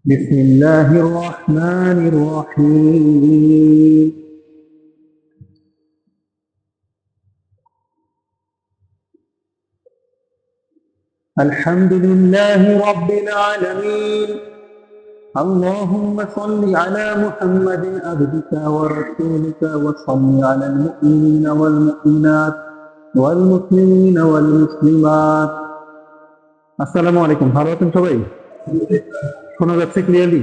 بسم الله الرحمن الرحيم الحمد لله رب العالمين اللهم صل على محمد عبدك ورسولك وصل على المؤمنين والمؤمنات والمسلمين والمسلمات আসসালামু আলাইকুম। ভালো আছেন সবাই? শোনা যাচ্ছে ক্লিয়ারলি?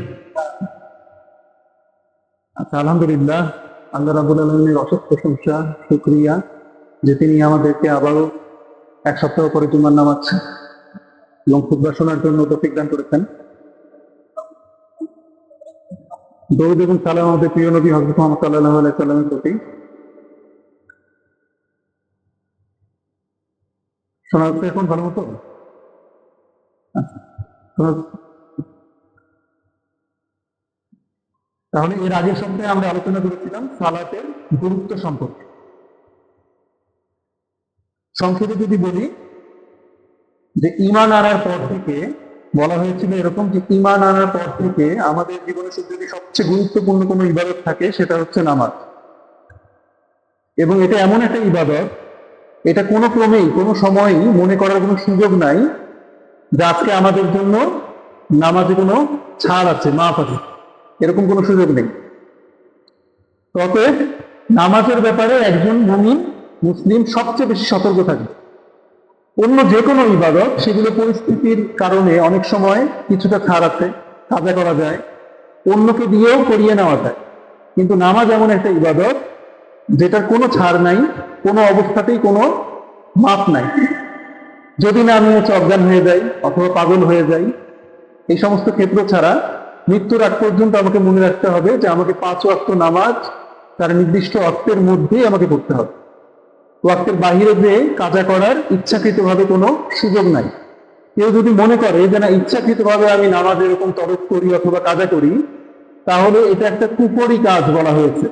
আচ্ছা, আলহামদুলিল্লাহ। আল্লাহ রাব্বুল আলামিনের অশেষ প্রশংসা, শুকরিয়া যে তিনি আমাদেরকে আবারও এক সপ্তাহ পরে জুমার নামাজ এবং খুতবা শোনার জন্য তৌফিক দান করেছেন। দরুদ এবং সালাম আমাদের প্রিয় নবী হযরত মুহাম্মদ সাল্লাল্লাহু আলাইহি সাল্লামের প্রতি। শোনা যাচ্ছে এখন ভালো মতো? আচ্ছা, তাহলে এর আগের সপ্তাহে আমরা আলোচনা করেছিলাম সালাতের গুরুত্ব সম্পর্কে। সংক্ষেপে যদি বলি যে ঈমান আনার পর থেকে বলা হয়েছিল এরকম যে ঈমান আনার পর থেকে আমাদের জীবনে যদি সবচেয়ে গুরুত্বপূর্ণ কোনো ইবাদত থাকে সেটা হচ্ছে নামাজ। এবং এটা এমন একটা ইবাদত, এটা কোনো ক্রমেই কোনো সময়ই মনে করার কোনো সুযোগ নাই যে আজকে আমাদের জন্য নামাজে কোনো ছাড় আছে, মাফ আছে, এরকম কোনো সুযোগ নেই। তবে নামাজের ব্যাপারে একজন মুমিন মুসলিম সবচেয়ে বেশি সতর্ক থাকবে। অন্য যে কোনো ইবাদত সেগুলো পরিস্থিতির কারণে অনেক সময় কিছুটা ছাড় আছে, কাজা করা যায়, অন্যকে দিয়েও করিয়ে নেওয়া যায়। কিন্তু নামাজ এমন একটা ইবাদত যেটার কোনো ছাড় নাই, কোনো অবস্থাতেই কোনো মাপ নাই। যদি না আমি অজ্ঞান হয়ে যাই অথবা পাগল হয়ে যাই, এই সমস্ত ক্ষেত্র ছাড়া মৃত্যুর আগ পর্যন্ত আমাকে মনে রাখতে হবে যে আমাকে 5 ওয়াক্ত নামাজ তার নির্দিষ্ট অক্তের মধ্যেই আমাকে পড়তে হবে। ওয়াক্তের বাহিরে যে কাজা করার ইচ্ছাকৃতভাবে কোনো সুযোগ নাই। কেউ যদি মনে করে যে না ইচ্ছাকৃতভাবে আমি নামাজ এরকম তরক করি অথবা কাজা করি, তাহলে এটা একটা কুফরি কাজ বলা হয়েছে।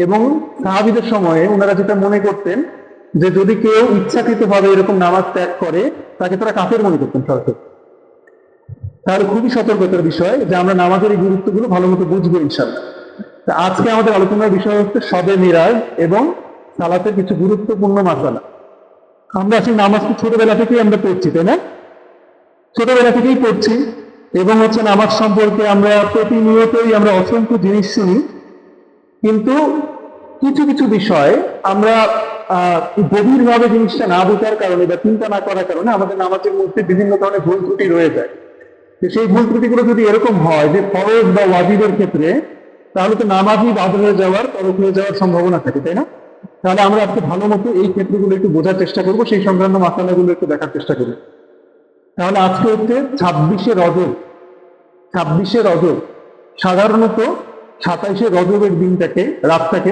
এবং সাহাবীদের সময়ে ওনারা যেটা মনে করতেন যে যদি কেউ ইচ্ছাকৃতভাবে এরকম নামাজ ত্যাগ করে তাকে তারা কাফের মনে করতেন সরাসরি। তাহলে খুবই সতর্কতার বিষয় যে আমরা নামাজের এই গুরুত্বগুলো ভালো মতো বুঝবো ইনশাআল্লাহ। আজকে আমাদের আলোচনার বিষয় হচ্ছে শবে মিরাজ এবং সালাতের কিছু গুরুত্বপূর্ণ মাসালা। আমরা আসলে নামাজ ছোটবেলা থেকেই আমরা পড়ছি, তাই না? ছোটবেলা থেকেই পড়ছি এবং হচ্ছে নামাজ সম্পর্কে আমরা প্রতিনিয়তই আমরা অসংখ্য জিনিস শুনি। কিন্তু কিছু কিছু বিষয় আমরা গভীরভাবে জিনিসটা না বোঝার কারণে বা চিন্তা না করার কারণে আমাদের নামাজের মধ্যে বিভিন্ন ধরনের ভুল ত্রুটি রয়ে যায়। সেই ভুল ত্রুটিগুলো যদি এরকম হয় যে ফরজ বা ওয়াজিবের ক্ষেত্রে, তাহলে তো নামাজই বাদ হয়ে যাওয়ার, তরক হয়ে যাওয়ার সম্ভাবনা থাকে, তাই না? তাহলে আমরা আজকে ভালো মতো এই ক্ষেত্রগুলো একটু বোঝার চেষ্টা করবো, সেই সংক্রান্ত মাসালাগুলো একটু দেখার চেষ্টা করবো। তাহলে আজকে হচ্ছে 26শে রজব। 26শে রজব সাধারণত 27শে রজবের দিনটাকে, রাতটাকে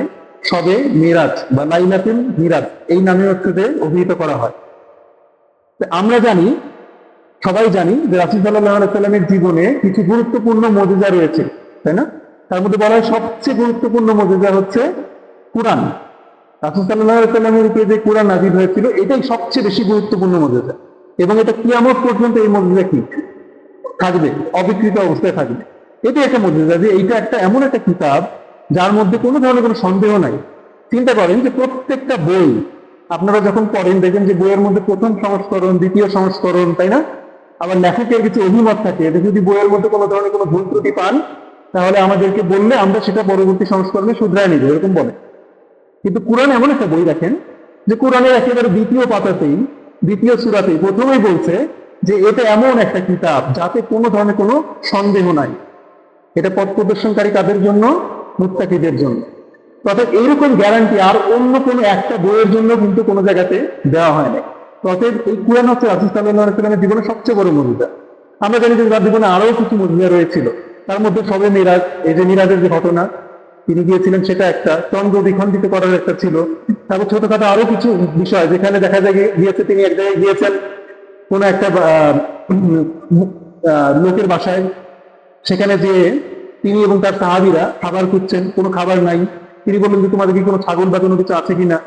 শবে মিরাজ বা লাইলাতুল মিরাজ এই নামে হচ্ছে অভিহিত করা হয়। আমরা জানি, সবাই জানি যে রাসূল সাল্লাল্লাহু আলাইহি সাল্লামের জীবনে কিছু গুরুত্বপূর্ণ মুজিজা রয়েছে, তাই না? তার মধ্যে বলা হয় সবচেয়ে গুরুত্বপূর্ণ মুজিজা হচ্ছে কুরআন। রাসূল সাল্লাল্লাহু আলাইহি সাল্লামের উপরে যে কুরআন নাযিল হয়েছিল এটাই সবচেয়ে বেশি গুরুত্বপূর্ণ মুজিজা, এবং এটা কিয়ামত পর্যন্ত এই মুজিজা কি থাকবে, অবিকৃত অবস্থায় থাকবে। এটা একটা মুজিজা যে এইটা একটা এমন একটা কিতাব যার মধ্যে কোনো ধরনের কোনো সন্দেহ নাই। চিন্তা করেন যে প্রত্যেকটা বই আপনারা যখন পড়েন দেখেন যে বইয়ের মধ্যে প্রথম সংস্করণ, দ্বিতীয় সংস্করণ, তাই না? আবার লেখকের কিছু অভিমত থাকে, এটা যদি বইয়ের মধ্যে কোনো ধরনের কোনো ভুল ত্রুটি পান তাহলে আমাদেরকে বললে আমরা সেটা পরবর্তী সংস্করণে শুধরায় নিব, এরকম বলে। কিন্তু কোরআন এমন একটা বই দেখেন যে কোরআনের একেবারে দ্বিতীয় পাতাতেই, দ্বিতীয় সূরাতেই প্রথমেই বলছে যে এটা এমন একটা কিতাব যাতে কোনো ধরনের কোনো সন্দেহ নাই। এটা পথ প্রদর্শনকারী কাদের জন্য? মুত্তাকিদের জন্য। অর্থাৎ এইরকম গ্যারান্টি আর অন্য কোনো একটা বইয়ের জন্য কিন্তু কোনো জায়গাতে দেওয়া হয় না। অতএব এই কুরআন হচ্ছে রাসূল সাল্লাল্লাহু আলাইহি ওয়াসাল্লামের জীবনে সবচেয়ে বড় মুজিজা। আমরা জানি যে তার জীবনে আরো কিছু মুজিজা রয়েছিল, তার মধ্যে শবে মিরাজ, এই যে মিরাজের যে ঘটনা তিনি গিয়েছিলেন সেটা একটা, চন্দ্র দ্বিখণ্ডিত করার একটা ছিল। তারপর ছোটখাটো আরো কিছু বিষয় যেখানে দেখা যায় গিয়েছে তিনি এক জায়গায় গিয়েছেন কোন একটা লোকের বাসায়, সেখানে যে তিনি এবং তার সাহাবীরা খাবার খুঁজছেন, কোনো খাবার নাই। তিনি বললেন যে তোমাদের কি কোনো ছাগল বা কোনো কিছু আছে কিনা?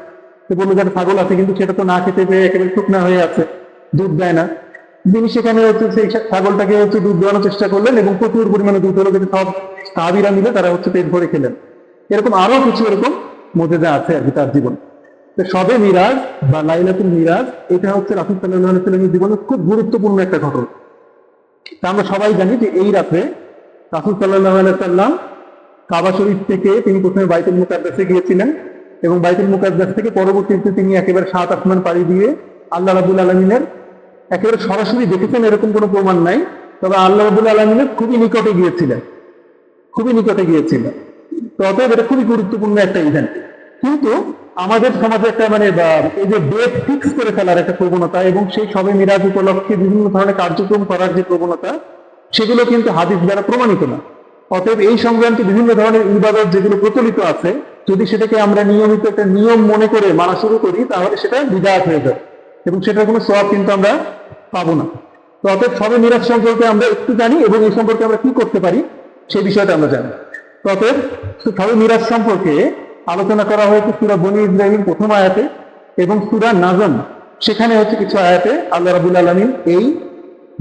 সে বললো যে ছাগল আছে, কিন্তু সেটা তো না খেতে পেয়ে একেবারে শুকনা হয়ে আছে, দুধ দেয় না। তিনি সেখানে হচ্ছে সেই ছাগলটাকে হচ্ছে দুধ দেওয়ানোর চেষ্টা করলেন এবং প্রচুর পরিমাণে দুধ হলো, কিন্তু সব সাহাবীরা মিলে তারা হচ্ছে পেট ভরে খেলেন। এরকম আরো কিছু এরকম মুজিজা আছে আর কি তার জীবন। তো শবে মিরাজ বা লাইলাতুল মিরাজ এটা হচ্ছে রাসূল সাল্লাল্লাহু আলাইহি ওয়াসাল্লামের জীবনের খুব গুরুত্বপূর্ণ একটা ঘটনা। তা আমরা সবাই জানি যে এই রাতে রাসূল সাল্লাল্লাহু আলাইহি ওয়াসাল্লাম কাবা শরীফ থেকে তিনি প্রথমে বাইতুল মুকাদ্দাসে গিয়েছিলেন এবং বাইতুল মুকাদ্দাস থেকে পরবর্তীতে তিনি একেবারে 7 আসমান পাড়ি দিয়ে আল্লাহ রাব্বুল আলামিনের একেবারে সরাসরি দেখেছেন এরকম কোনো প্রমাণ নাই, তবে আল্লাহ রাব্বুল আলামিনের খুবই নিকটে গিয়েছিলেন, খুবই নিকটে গিয়েছিলেন। তো অতএব এটা খুবই গুরুত্বপূর্ণ একটা ইভেন্ট। কিন্তু আমাদের সমাজে একটা মানে এই যে ডেট ফিক্স করে ফেলার একটা প্রবণতা এবং সেই শবে মিরাজ উপলক্ষে বিভিন্ন ধরনের কার্যক্রম করার যে প্রবণতা, সেগুলো কিন্তু হাদিস দ্বারা প্রমাণিত না। অতএব এই সংক্রান্ত বিভিন্ন ধরনের ইবাদত যেগুলো প্রচলিত আছে, যদি সেটাকে আমরা নিয়মিত একটা নিয়ম মনে করে মানা শুরু করি তাহলে সেটা বিদআত হয়ে যায় এবং সেটার কোনো সওয়াব কিন্তু আমরা পাবো না। তো অতএব শবে মিরাজ সম্পর্কে আমরা একটু জানি এবং এই সম্পর্কে আমরা কি করতে পারি সেই বিষয়টা আমরা জানি। তো অতএব শবে মিরাজ সম্পর্কে আলোচনা করা হয়েছে সূরা বনী ইসরাঈল প্রথম আয়াতে এবং সূরা নাজম সেখানে হচ্ছে কিছু আয়াতে আল্লাহ রাব্বুল আলামিন এই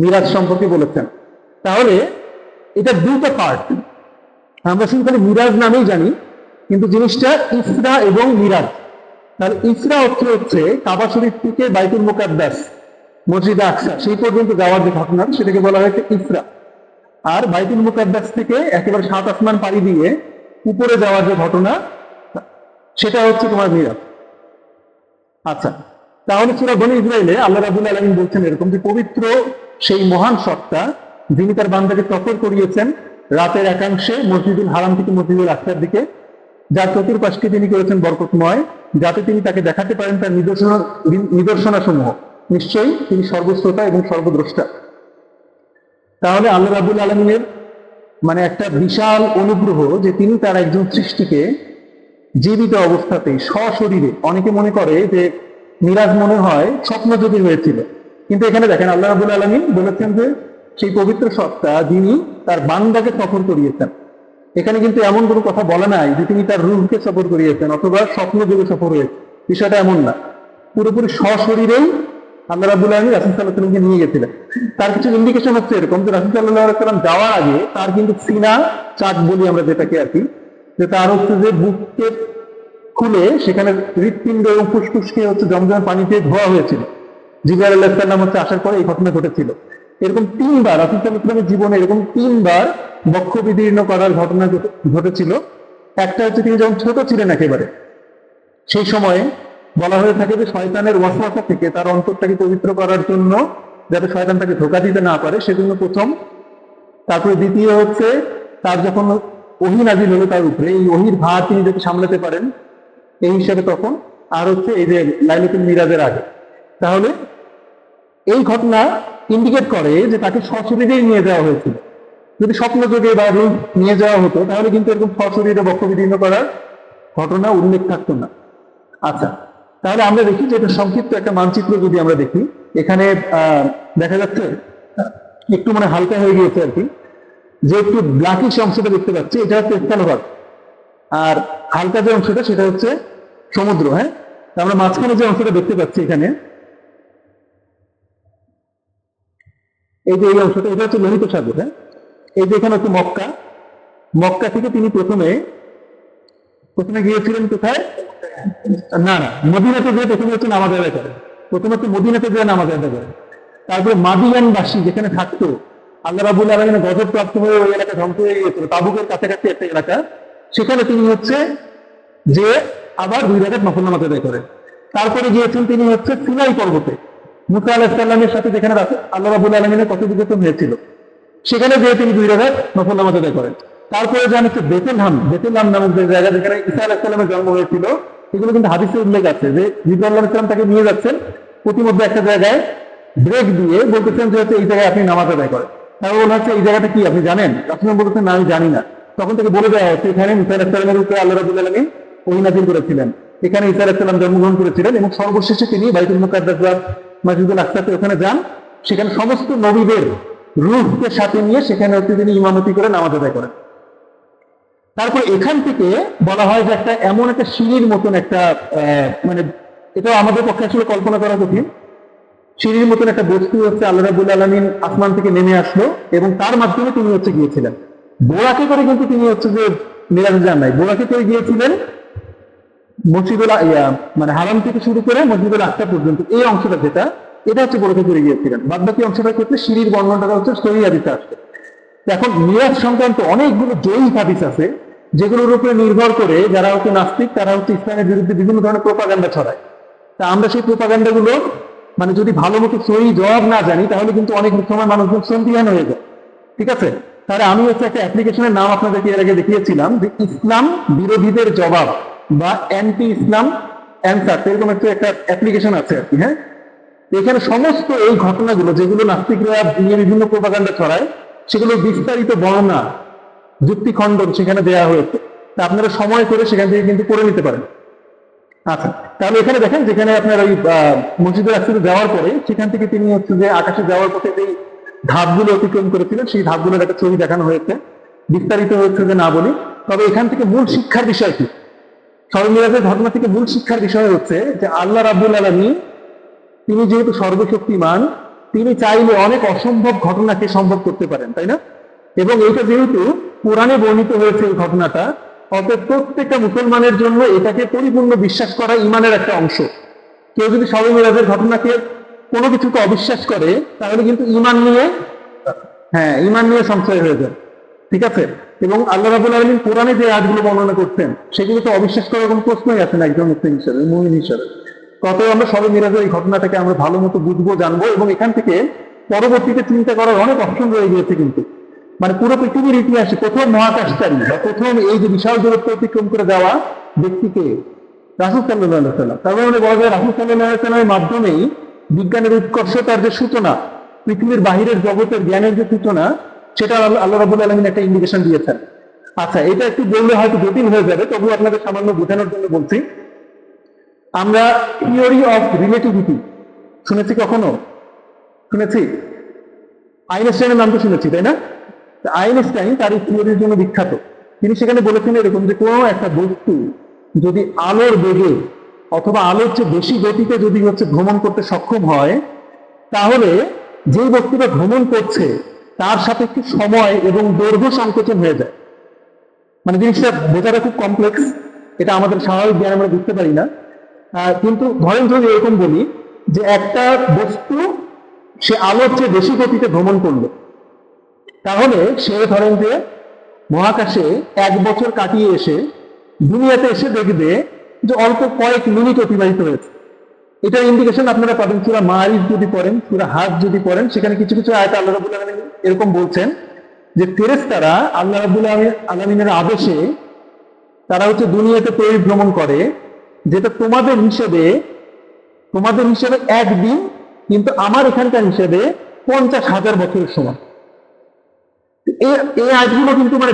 মিরাজ সম্পর্কে বলেছেন। তাহলে এটা দুটো পার্ট, আমরা শুধু খালি মিরাজ নামেই জানি, কিন্তু জিনিসটা ইসরা এবং মিরাজ। তাহলে ইসরা অর্থ হচ্ছে কাবা শরীফ থেকে বাইতুল মুকাদ্দাস মসজিদে আকসা সেই পর্যন্ত যাওয়ার যে ঘটনা সেটাকে বলা হয়েছে ইসরা, আর বাইতুল মুকাদ্দাস থেকে একেবারে 7 আসমান পাড়ি দিয়ে উপরে যাওয়ার যে ঘটনা সেটা হচ্ছে তোমার মিরাজ। আচ্ছা, তাহলে সূরা বনী ইসরাঈলে আল্লাহ রাব্বুল আলামিন বলছেন এরকম যে পবিত্র সেই মহান সত্তা যিনি তার বান্দাকে সফর করিয়েছেন রাতের একাংশে মসজিদুল হারাম থেকে মসজিদুল আকসার দিকে, যার চতুর্পাশকে তিনি করেছেন বরকতময়, যাতে তিনি তাকে দেখাতে পারেন তার নিদর্শনাসমূহ। নিশ্চয়ই তিনি সর্বশ্রোতা এবং সর্বদ্রষ্টা। তাহলে আল্লাহ রাব্বুল আলামিনের মানে একটা বিশাল অনুগ্রহ যে তিনি তার একজন সৃষ্টিকে জীবিত অবস্থাতেই সশরীরে, অনেকে মনে করে যে মিরাজ মনে হয় স্বপ্ন যদি হয়েছিল, কিন্তু এখানে দেখেন আল্লাহ রাব্বুল আলামিন বলেছেন যে সেই পবিত্র সত্তা যিনি তার বান্দাকে সফর করিয়েছেন। এখানে কিন্তু এমন কোনো কথা বলা নাই যে তিনি তার রূহকে সফর করিয়েছেন অথবা স্বপ্ন যুগে সফর হয়েছে, বিষয়টা এমন না। পুরোপুরি সশরীরেই আল্লাহ রাব্বুল আলামিন রাসূল সাল্লাল্লাহু আলাইহি ওয়াসাল্লামকে নিয়ে গেছিলেন। তার কিছু ইন্ডিকেশন হচ্ছে এরকম যে রাসূল সাল্লাল্লাহু আলাইহি ওয়াসাল্লাম যাওয়ার আগে তার কিন্তু সিনা চাক বলি আমরা যেটাকে আর কি, যে তার হচ্ছে যে বুককে খুলে সেখানে হৃৎপিণ্ড এবং ফুসফুসকে হচ্ছে জমজমের পানিতে ধোয়া হয়েছিল। জিবরাইল আলাইহিস সালাম হচ্ছে আসার পরে এই ঘটনা ঘটেছিল। এরকম 3 বার রাসূল সাল্লাল্লাহু আলাইহি ওয়াসাল্লামের জীবনে এরকম 3 বার বক্ষ বিদীর্ণ করার ঘটনা ঘটেছিল। একটা হচ্ছে তিনি যখন ছোট ছিলেন একেবারে, সেই সময়ে বলা হয়ে থাকে যে শয়তানের ওয়াসওয়াসা থেকে তার অন্তরটাকে পবিত্র করার জন্য, যাতে শয়তান তাকে ধোঁকা দিতে না পারে সেজন্য প্রথম। তারপরে দ্বিতীয় হচ্ছে তার যখন ওহী নাযিল হলো তার উপরে, এই ওহীর ভার তিনি যাতে সামলাতে পারেন এই হিসাবে তখন। আর হচ্ছে এই যে লাইলাতুল মিরাজের আগে। তাহলে এই ঘটনা ইন্ডিকেট করে যে তাকে সশরীরেই নিয়ে যাওয়া হয়েছিল। যদি স্বপ্ন যোগে বা রূপ নিয়ে যাওয়া হতো তাহলে কিন্তু এরকম সশরীরে বক্ষ বিদীর্ণ করার ঘটনা উল্লেখ থাকতো না। আচ্ছা, তাহলে আমরা দেখি যে এটা সংক্ষিপ্ত একটা মানচিত্র যদি আমরা দেখি, এখানে দেখা যাচ্ছে একটু মানে হালকা হয়ে গিয়েছে আর কি, যে একটু ব্ল্যাকিশ অংশটা দেখতে পাচ্ছি এটা হচ্ছে স্থলভাগ, আর হালকা যে অংশটা সেটা হচ্ছে সমুদ্র। হ্যাঁ, আমরা মাঝখানে যে অংশটা দেখতে পাচ্ছি এখানে, এই যে এই অংশটা এটা হচ্ছে লোহিত সাগর। হ্যাঁ, এই যে এখানে হচ্ছে মক্কা, মক্কা থেকে তিনি প্রথমে গিয়েছিলেন কোথায়? না না, মদিনাতে গিয়ে প্রথমে হচ্ছে নামাজ আদায় করেন, প্রথমে হচ্ছে মদিনাতে গিয়ে নামাজ আদায় করেন। তারপরে মাদিয়ানবাসী যেখানে থাকতো, আল্লাহ রাব্বুল আলামিনের গজব প্রাপ্ত হয়ে ওই এলাকা ধ্বংস হয়ে গিয়েছিল, তাবুকের কাছাকাছি একটা এলাকা, সেখানে তিনি হচ্ছে যে আবার 2 রাকাত নফল নামাজ আদায় করেন। তারপরে গিয়েছেন তিনি হচ্ছে সিনাই পর্বতে মুসা আলাইহিস সালামের সাথে, যেখানে আল্লাহ রাব্বুল আলামিনের কথোপকথন হয়েছিল, সেখানে গিয়ে তিনি 2 রাকাত নফল নামাজ আদায় করেন। তারপরে যান হচ্ছে বেতেলহাম নামক যে জায়গা যেখানে ঈসা আলাইহিস সালামের জন্ম হয়েছিল, এগুলো কিন্তু হাদিসে উল্লেখ আছে যে জিবরাইল আলাইহিস সালাম তাকে নিয়ে যাচ্ছেন, প্রতিমধ্যে একটা জায়গায় ব্রেক দিয়ে বলতেছেন যে হচ্ছে এই জায়গায় আপনি নামাজ আদায় করেন। তারপর বলা হচ্ছে এই জায়গাটা কি আপনি জানেন? রাসূল বলতেছেন না আমি জানি না। তখন থেকে বলে দেওয়া হচ্ছে এখানে মুসা আলাইহিস সালামের উপরে আল্লাহ রাব্বুল আলামিন ওহী নাযিল করেছিলেন, এখানে ঈসা আলাইহিস সালাম জন্মগ্রহণ করেছিলেন এবং সর্বশেষে তিনি বাইতুল মুকাদ্দাস বা মসজিদুল আকসাতে ওখানে যান, সেখানে সমস্ত নবীদের রূহকে সাথে নিয়ে সেখানে হচ্ছে তিনি ইমামতি করে নামাজ আদায় করেন। তারপর এখান থেকে বলা হয় যে একটা এমন একটা সিঁড়ির মতন একটা মানে এটা আমাদের পক্ষে আসলে কল্পনা করা কঠিন, সিঁড়ির মতন একটা বস্তু হচ্ছে আল্লাহ রাব্বুল আলামিন আসমান থেকে নেমে আসলো এবং তার মাধ্যমে তিনি হচ্ছে গিয়েছিলেন। বোরাকে করে কিন্তু তিনি হচ্ছে যে মিরাজে যান নাই, বোরাকে করে গিয়েছিলেন মসজিদুল মানে হারাম থেকে শুরু করে মসজিদুল আকসা পর্যন্ত এই অংশটা যেটা, এটা হচ্ছে বোরাকে করে গিয়েছিলেন। বাদ বাকি অংশটা ক্ষেত্রে সিঁড়ির বর্ণনাটা হচ্ছে সহিহ হাদিসে আসছে। এখন মিরাজ সংক্রান্ত অনেকগুলো জয়ী হাদিস আছে যেগুলোর উপরে নির্ভর করে যারা হচ্ছে নাস্তিক তারা হচ্ছে ইসলামের বিরুদ্ধে বিভিন্ন ধরনের প্রোপাগান্ডা ছড়ায়। তা আমরা সেই প্রোপাগান্ডা গুলো মানে যদি ভালো মতো সহি জবাব না জানি তাহলে কিন্তু অনেক সময় মানুষজন সন্দিহান হয়ে যায়। ঠিক আছে, তাহলে আমি হচ্ছে একটা অ্যাপ্লিকেশনের নাম আপনাদেরকে এর আগে দেখিয়েছিলাম যে ইসলাম বিরোধীদের জবাব বা অ্যান্টি ইসলাম অ্যান্সার, এরকম একটা অ্যাপ্লিকেশন আছে আর কি। হ্যাঁ, এখানে সমস্ত এই ঘটনাগুলো যেগুলো নাস্তিকরা নিয়ে বিভিন্ন প্রোপাগান্ডা ছড়ায় সেগুলো বিস্তারিত বর্ণনা যুক্তি খণ্ডন সেখানে দেওয়া হয়েছে। তা আপনারা সময় করে সেখান থেকে কিন্তু করে নিতে পারেন। আচ্ছা, তাহলে এখানে দেখেন যেখানে আপনার ওই মসজিদুল আকসাতে যাওয়ার পরে সেখান থেকে তিনি হচ্ছে যে আকাশে যাওয়ার পথে যেই ধাপগুলো অতিক্রম করেছিলেন সেই ধাপগুলোর একটা ছবি দেখানো হয়েছে। বিস্তারিত হচ্ছে যে না বলি, তবে এখান থেকে মূল শিক্ষার বিষয় কি, শবে মিরাজের ঘটনা থেকে মূল শিক্ষার বিষয় হচ্ছে যে আল্লাহ রাব্বুল আলামিন তিনি যেহেতু সর্বশক্তিমান, তিনি চাইলে অনেক অসম্ভব ঘটনাকে সম্ভব করতে পারেন, তাই না? এবং এইটা যেহেতু কোরআনে বর্ণিত হয়েছে এই ঘটনাটা, অতএব প্রত্যেকটা মুসলমানের জন্য এটাকে পরিপূর্ণ বিশ্বাস করা ইমানের একটা অংশ। কেউ যদি শবে মিরাজের ঘটনাকে কোনো কিছুকে অবিশ্বাস করে তাহলে কিন্তু ইমান নিয়ে সংশয় হয়ে যায়। ঠিক আছে, এবং আল্লাহ রাব্বুল আলামিন কোরআনে যে আয়াতগুলো বর্ণনা করছেন সেগুলো তো অবিশ্বাস করার কোনো প্রশ্নই আসে না একজন মুসলিম হিসেবে, মুমিন হিসেবে। তত আমরা শবে মিরাজের এই ঘটনাটাকে আমরা ভালো মতো বুঝবো, জানবো, এবং এখান থেকে পরবর্তীতে চিন্তা করার অনেক অপশন রয়ে গিয়েছে। কিন্তু মানে পুরো পৃথিবীর ইতিহাসে প্রথম মহাকাশচারী বা প্রথম এই যে বিশাল দূরত্ব অতিক্রম করে যাওয়া ব্যক্তিকে রাসূল সাল্লাল্লাহু আলাইহি ওয়াসাল্লাম। তার মানে বলা যায় রাসূল সাল্লাল্লাহু আলাইহি ওয়াসাল্লামের মাধ্যমেই বিজ্ঞানের উৎকর্ষতার যে সূচনা, পৃথিবীর বাহিরের জগতের জ্ঞানের যে সূচনা, সেটা আল্লাহ রাব্বুল আলামিন একটা ইন্ডিকেশন দিয়েছেন। আচ্ছা, এটা একটু বললে হয়তো জটিল হয়ে যাবে, তবুও আপনাদের সামান্য বোঝানোর জন্য বলছি। আমরা থিওরি অফ রিলেটিভিটি শুনেছি, কখনো শুনেছি? আইনস্টাইনের নাম তো শুনেছি, তাই না? আইনস্টাইন তার এই থিওরির জন্য বিখ্যাত। তিনি সেখানে বলেছেন এরকম যে কোনো একটা বস্তু যদি আলোর বেগে অথবা আলোর চেয়ে বেশি গতিতে যদি হচ্ছে ভ্রমণ করতে সক্ষম হয়, তাহলে যে বস্তুটা ভ্রমণ করছে তার সাপেক্ষে সময় এবং দৈর্ঘ্য সংকোচন হয়ে যায়। মানে জিনিসটা বোঝাটা খুব কমপ্লেক্স, এটা আমাদের স্বাভাবিক জ্ঞান আমরা বুঝতে পারি না। কিন্তু ধরেন যদি এরকম বলি যে একটা বস্তু সে আলোর চেয়ে বেশি গতিতে ভ্রমণ করলো, তাহলে সে ধরেন যে মহাকাশে 1 বছর কাটিয়ে এসে দুনিয়াতে এসে দেখবে যে অল্প কয়েক মিনিট অতিবাহিত হয়েছে। এটার ইন্ডিকেশন আপনারা পাবেন সূরা মারিফ যদি পড়েন, সূরা হাজ যদি পড়েন, সেখানে কিছু কিছু আয়াতে আল্লাহ রাব্বুল আলামিন এরকম বলছেন যে ফেরেশতারা আল্লাহ রাব্বুল আলামিনের আদেশে তারা হচ্ছে দুনিয়াতে পরিভ্রমণ করে, যেটা তোমাদের হিসেবে একদিন, কিন্তু আমার এখানকার হিসেবে 50,000 বছরের সমান। এই আয়াতগুলো কিন্তু মানে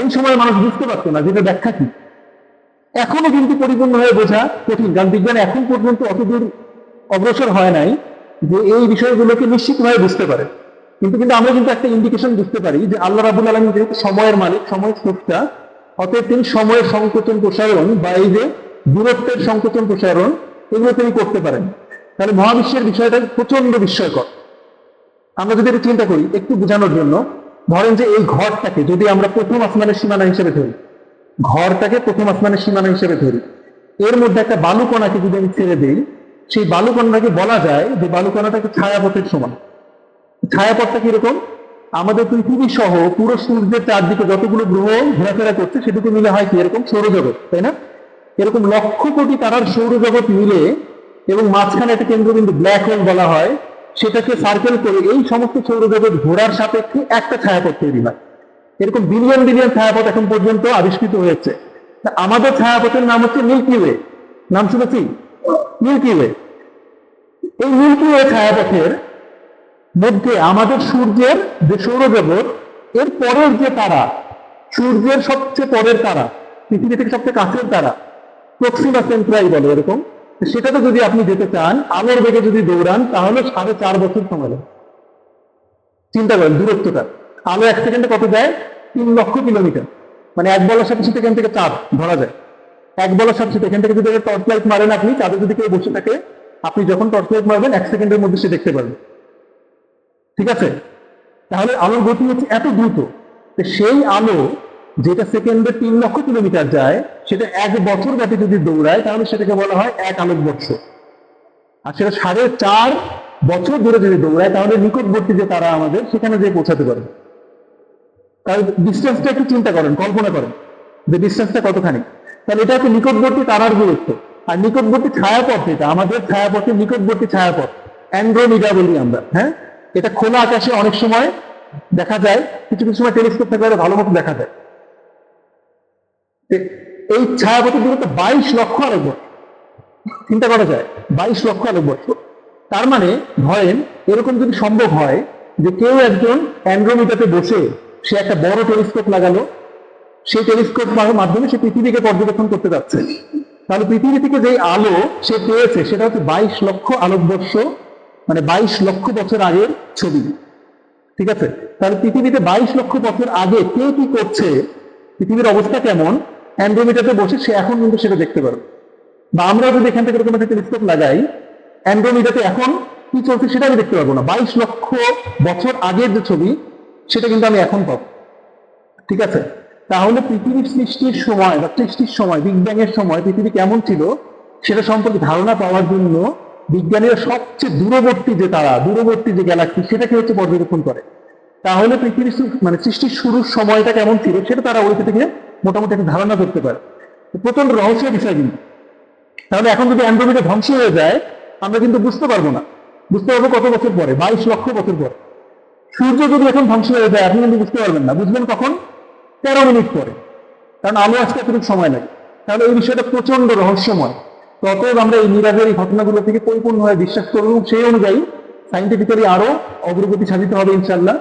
ওই সময় মানুষ বুঝতে পারতো না যেটা ব্যাখ্যা কি। এখনো কিন্তু পরিপূর্ণভাবে বোঝা কঠিন, কারণ বিজ্ঞান এখন পর্যন্ত অতদূর অগ্রসর হয় নাই যে এই বিষয়গুলোকে নিশ্চিতভাবে বুঝতে পারে। কিন্তু আমরা কিন্তু একটা ইন্ডিকেশন বুঝতে পারি যে আল্লাহ রাব্বুল আলামিন যেহেতু সময়ের মালিক, সময়ের স্রষ্টা, অতএব তিনি সময়ের সংকোচন প্রসারণ বা এই যে দূরত্বের সংকোচন প্রসারণ এগুলো তিনি করতে পারেন। তাহলে মহাবিশ্বের বিষয়টা প্রচন্ড বিস্ময়কর। আমরা যদি এটা চিন্তা করি একটু বোঝানোর জন্য, ধরেন যে এই ঘরটাকে যদি আমরা প্রথম আসমানের সীমানা হিসেবে ধরি, এর মধ্যে একটা বালুকণাকে যদি আমি ছেড়ে দিই, সেই বালুকণাটাকে বলা যায় যে বালুকণাটাকে ছায়াপথের সমান। ছায়াপথটা কিরকম? আমাদের পৃথিবী সহ পুরো সূর্যের চারদিকে যতগুলো গ্রহ ঘোরাফেরা করছে সেটুকু মিলে হয় কি এরকম সৌরজগৎ, তাই না? এরকম লক্ষ কোটি তারার সৌরজগৎ মিলে এবং মাঝখানে একটা কেন্দ্রবিন্দু ব্ল্যাক হোল বলা হয়, সেটাকে সার্কেল করে এই সমস্ত সৌরজগৎ ঘোরার সাপেক্ষে একটা ছায়াপথ তৈরি হয়। এরকম বিলিয়ন বিলিয়ন ছায়াপথ এখন পর্যন্ত আবিষ্কৃত হয়েছে। আমাদের ছায়াপথের নাম হচ্ছে মিল্কি ওয়ে। নাম শুনেছি? Milky Way. এই মিল্কি ওয়ে ছায়াপথের মধ্যে আমাদের সূর্যের যে সৌরজগৎ, এর পরের যে তারা, সূর্যের সবচেয়ে পরের তারা, পৃথিবী থেকে সবচেয়ে কাছের তারা, প্রক্সিমা সেন্ট্রাই বলে এরকম, সেটাতে যদি আপনি যেতে চান আলোর বেগে যদি দৌড়ান তাহলে 4.5 বছর সময় লাগে। চিন্তা করেন দূরত্বটা। আলো 1 সেকেন্ডে কত যায়? 3 লক্ষ কিলোমিটার। মানে 1 বলার সাথে সাথে এখান থেকে চাঁদ ধরা যায়। 1 বলার সাথে সাথে এখান থেকে যদি টর্চ লাইট মারেন আপনি, চাঁদে যদি কেউ বসে থাকে আপনি যখন টর্চ লাইট মারবেন 1 সেকেন্ডের মধ্যে সে দেখতে পারবে। ঠিক আছে? তাহলে আলোর গতি হচ্ছে এত দ্রুত, সেই আলো যেটা সেকেন্ডে 3 লক্ষ কিলোমিটার যায়, সেটা 1 বছর ব্যাপী যদি দৌড়ায় তাহলে সেটাকে বলা হয় 1 আলোকবর্ষ। আর সেটা 4.5 বছর ধরে যদি দৌড়ায় তাহলে নিকটবর্তী যে তারা আমাদের সেখানে যেয়ে পৌঁছাতে পারবে। তাহলে ডিস্টেন্সটা একটু চিন্তা করেন, কল্পনা করেন যে ডিস্টেন্সটা কতখানি। তাহলে এটা হচ্ছে নিকটবর্তী তারার দূরত্ব। আর নিকটবর্তী ছায়াপথ, এটা আমাদের ছায়াপথের নিকটবর্তী ছায়াপথ, অ্যান্ড্রোমিডা বলি আমরা। হ্যাঁ, এটা খোলা আকাশে অনেক সময় দেখা যায়, কিছু কিছু সময় টেলিস্কোপ থাকলে ভালো মতো দেখা যায়। এই ছায়াপথের দূরত্ব 22 লক্ষ আলোকবর্ষ। চিন্তা করা যায়, 22 লক্ষ আলোকবর্ষ। তার মানে ধরেন এরকম যদি সম্ভব হয় যে কেউ একজন অ্যান্ড্রোমিটাতে বসে সে একটা বড় টেলিস্কোপ লাগালো, সেই টেলিস্কোপ মাধ্যমে সে পৃথিবীকে পর্যবেক্ষণ করতে যাচ্ছে, তাহলে পৃথিবী থেকে যে আলো সে পেয়েছে সেটা হচ্ছে 22 লক্ষ আলোকবর্ষ, মানে 22 লক্ষ বছর আগের ছবি। ঠিক আছে? তাহলে পৃথিবীতে 22 লক্ষ বছর আগে কে কি করছে, পৃথিবীর অবস্থা কেমন, অ্যান্ড্রোমিটাতে বসে সে এখন কিন্তু সেটা দেখতে পারবে। বা আমরা যদি এখান থেকে এরকম একটা টেলিস্কোপ লাগাই, অ্যান্ড্রোমিটাতে এখন কি চলছে সেটা আমি দেখতে পারবো না। 22 লক্ষ বছর আগের যে ছবি সেটা কিন্তু আমি এখন পাবো। ঠিক আছে? তাহলে পৃথিবীর সৃষ্টির সময় বা সৃষ্টির সময়, বিগ ব্যাং এর সময় পৃথিবী কেমন ছিল সেটা সম্পর্কে ধারণা পাওয়ার জন্য বিজ্ঞানীরা সবচেয়ে দূরবর্তী যে তারা, দূরবর্তী যে গ্যালাক্সি সেটাকে হচ্ছে পর্যবেক্ষণ করে। তাহলে পৃথিবীর মানে সৃষ্টির শুরুর সময়টা কেমন ছিল সেটা তারা ওই থেকে মোটামুটি একটা ধারণা করতে পারে। প্রচন্ড রহস্যের বিষয় কিন্তু। তাহলে এখন যদি অ্যান্ড্রোমিডা ধ্বংস হয়ে যায় আমরা কিন্তু বুঝতে পারবো না, বুঝতে পারবো কত বছর পরে, 22 লক্ষ বছর পরে। সূর্য যদি এখন ধ্বংস হয়ে যায় আপনি কিন্তু বুঝতে পারবেন না, বুঝবেন কখন? 13 মিনিট পরে, কারণ আলো আসতে এতটুকু সময় লাগে। তাহলে এই বিষয়টা প্রচন্ড রহস্যময়। অতএব আমরা এই মিরাজের এই ঘটনাগুলো থেকে পরিপূর্ণভাবে বিশ্বাস করব এবং সেই অনুযায়ী সাইন্টিফিক্যালি আরো অগ্রগতি সাধিত হবে ইনশাল্লাহ।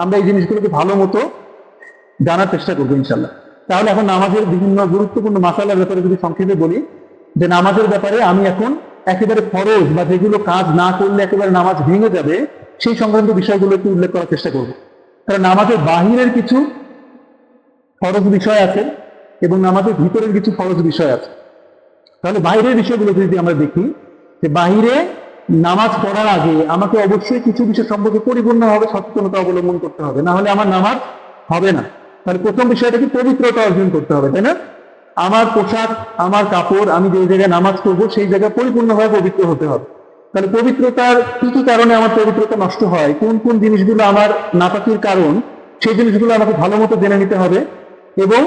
আমরা এই জিনিসগুলোকে ভালো মতো জানার চেষ্টা করবো ইনশাল্লাহ। তাহলে এখন নামাজের বিভিন্ন গুরুত্বপূর্ণ মাসালার ব্যাপারে যদি সংক্ষেপে বলি, যে নামাজের ব্যাপারে আমি এখন একেবারে ফরজ বা যেগুলো কাজ না করলে একেবারে নামাজ ভেঙে যাবে সেই সংক্রান্ত বিষয়গুলো একটু উল্লেখ করার চেষ্টা করবো। কারণ নামাজের বাহিরের কিছু ফরজ বিষয় আছে এবং নামাজের ভিতরের কিছু ফরজ বিষয় আছে। তাহলে বাইরের বিষয়গুলো যদি আমরা দেখি, যে বাহিরে নামাজ পড়ার আগে আমাকে অবশ্যই কিছু বিষয় সম্পর্কে পরিপূর্ণভাবে সচেতনতা অবলম্বন করতে হবে, না হলে আমার নামাজ হবে না। তাহলে প্রথম বিষয়টা কি? পবিত্রতা অর্জন করতে হবে, তাই না? আমার পোশাক, আমার কাপড়, আমি যে জায়গায় নামাজ করবো সেই জায়গায় পরিপূর্ণভাবে পবিত্র হতে হবে। তাহলে পবিত্রতার কি কি কারণে আমার পবিত্রতা নষ্ট হয়, কোন কোন জিনিসগুলো আমার নাপাকির কারণ, সেই জিনিসগুলো আমাকে ভালো মতো জেনে নিতে হবে। এবং